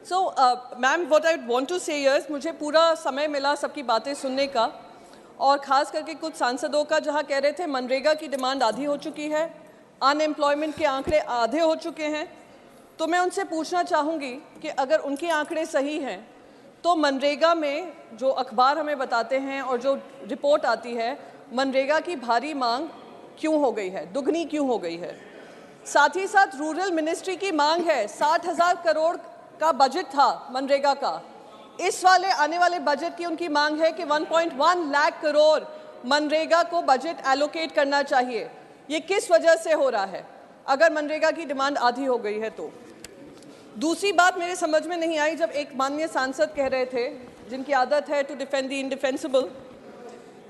Ma'am what I want to say is, मुझे पूरा समय मिला सबकी बातें सुनने का, और ख़ास करके कुछ सांसदों का जहां कह रहे थे मनरेगा की डिमांड आधी हो चुकी है, अनएम्प्लॉयमेंट के आंकड़े आधे हो चुके हैं। तो मैं उनसे पूछना चाहूँगी कि अगर उनके आंकड़े सही हैं तो मनरेगा में जो अखबार हमें बताते हैं और जो रिपोर्ट आती है, मनरेगा की भारी मांग क्यों हो गई है, दुगनी क्यों हो गई है। साथ ही साथ रूरल मिनिस्ट्री की मांग है, 60,000 करोड़ का बजट था मनरेगा का, इस वाले आने वाले बजट की उनकी मांग है कि 1.1 लाख करोड़ मनरेगा को बजट एलोकेट करना चाहिए। ये किस वजह से हो रहा है अगर मनरेगा की डिमांड आधी हो गई है तो। दूसरी बात मेरे समझ में नहीं आई, जब एक माननीय सांसद कह रहे थे, जिनकी आदत है टू डिफेंड द इंडिफेंसिबल,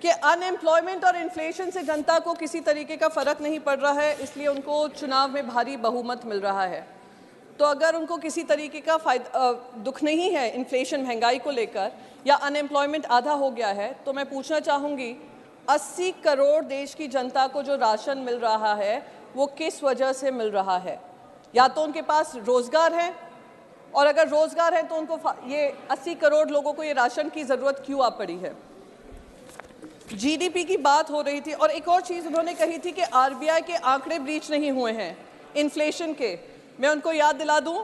कि अनएम्प्लॉयमेंट और इन्फ्लेशन से जनता को किसी तरीके का फ़र्क नहीं पड़ रहा है, इसलिए उनको चुनाव में भारी बहुमत मिल रहा है। तो अगर उनको किसी तरीके का दुख नहीं है इन्फ्लेशन महंगाई को लेकर, या अनएम्प्लॉयमेंट आधा हो गया है, तो मैं पूछना चाहूँगी 80 करोड़ देश की जनता को जो राशन मिल रहा है वो किस वजह से मिल रहा है। या तो उनके पास रोज़गार है, और अगर रोज़गार है तो उनको ये 80 करोड़ लोगों को ये राशन की ज़रूरत क्यों आ पड़ी है। जीडीपी की बात हो रही थी, और एक और चीज़ उन्होंने कही थी कि आरबीआई के आंकड़े ब्रीच नहीं हुए हैं इन्फ्लेशन के। मैं उनको याद दिला दूं,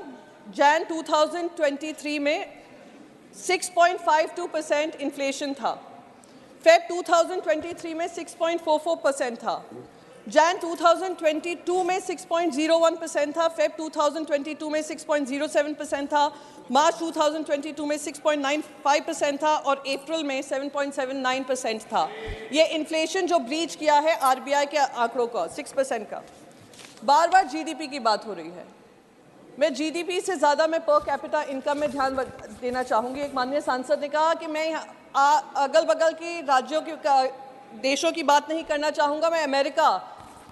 जैन 2023 में 6.52% इन्फ्लेशन था, फेब 2023 में 6.44% था, जैन 2022 में 6.01% था, फेब 2022 में 6.07% था, मार्च 2022 में 6.95% था, और अप्रैल में 7.79% था। ये इन्फ्लेशन जो ब्रीच किया है आरबीआई के आंकड़ों का 6% का। बार बार जीडीपी की बात हो रही है, मैं जीडीपी से ज़्यादा मैं पर कैपिटा इनकम में ध्यान देना चाहूँगी। एक माननीय सांसद ने कहा कि मैं अगल बगल की राज्यों की देशों की बात नहीं करना चाहूँगा, मैं अमेरिका,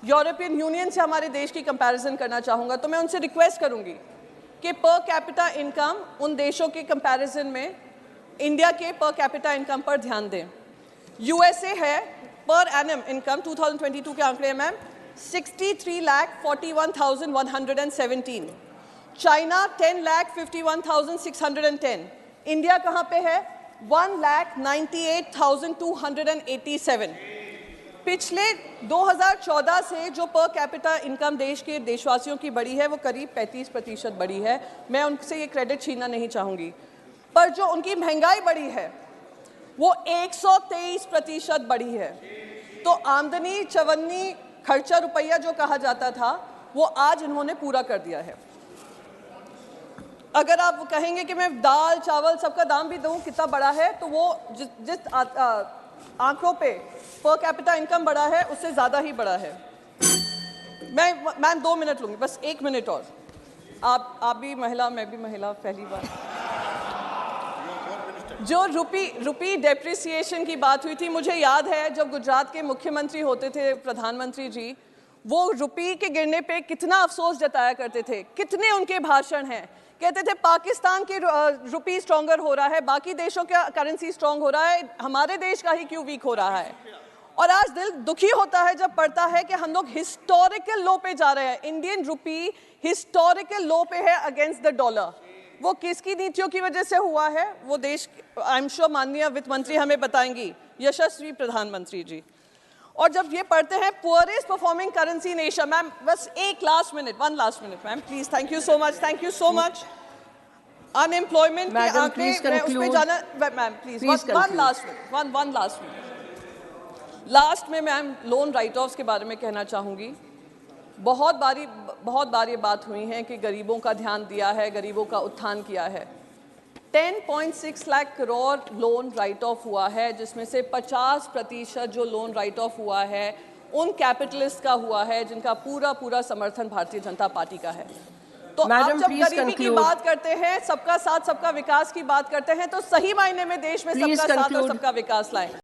यूरोपियन यूनियन से हमारे देश की कंपैरिजन करना चाहूँगा। तो मैं उनसे रिक्वेस्ट करूँगी कि पर कैपिटा इनकम उन देशों के कंपैरिजन में इंडिया के पर कैपिटा इनकम पर ध्यान दें। यूएसए है पर एनम इनकम 2022 के आंकड़े मैम 63,41,117, चाइना 10,51,610, इंडिया कहाँ पे है 1,98,287। पिछले 2014 से जो पर कैपिटा इनकम देश के देशवासियों की बढ़ी है वो करीब 35% बढ़ी है। मैं उनसे ये क्रेडिट छीनना नहीं चाहूँगी, पर जो उनकी महंगाई बढ़ी है वो 123% बढ़ी है। तो आमदनी चवन्नी खर्चा रुपया जो कहा जाता था वो आज इन्होंने पूरा कर दिया है। अगर आप कहेंगे कि मैं दाल चावल सबका दाम भी दूं कितना बड़ा है, तो वो जिस आंकड़ों पे पर कैपिटा इनकम बढ़ा है उससे ज़्यादा ही बढ़ा है। मैं 2 मिनट लूँगी, बस 1 मिनट और। आप भी महिला, मैं भी महिला, पहली बार। जो रुपी डेप्रिसिएशन की बात हुई थी, मुझे याद है जब गुजरात के मुख्यमंत्री होते थे प्रधानमंत्री जी, वो रुपी के गिरने पे कितना अफसोस जताया करते थे। कितने उनके भाषण हैं, कहते थे पाकिस्तान के रुपी स्ट्रॉन्गर हो रहा है, बाकी देशों का करेंसी स्ट्रॉन्ग हो रहा है, हमारे देश का ही क्यों वीक हो रहा है। और आज दिल दुखी होता है जब पढ़ता है कि हम लोग हिस्टोरिकल लो पे जा रहे हैं। इंडियन रुपी हिस्टोरिकल लो पे है अगेंस्ट द डॉलर। वो किसकी नीतियों की वजह से हुआ है वो देश, आई एम श्योर माननीय वित्त मंत्री हमें बताएंगी, यशस्वी प्रधानमंत्री जी। और जब ये पढ़ते हैं poorest performing currency in Asia, ma'am बस एक last minute, 1 last minute ma'am please, thank you so much, thank you so much. Unemployment के आंकड़े मैं उस पे जाना, ma'am please 1 last minute, 1 last minute. Last में मैम लोन राइट ऑफ्स के बारे में कहना चाहूँगी। बहुत बार ये बात हुई है कि गरीबों का ध्यान दिया है, गरीबों का उत्थान किया है। 10.6 lakh crore loan right of हुआ है, जिसमें से 50% जो लोन राइट ऑफ हुआ है उन कैपिटलिस्ट का हुआ है जिनका पूरा समर्थन भारतीय जनता पार्टी का है। तो आप जब गरीबी की बात करते हैं, सबका साथ सबका विकास की बात करते हैं, तो सही मायने में देश में सबका साथ और सबका विकास लाएं।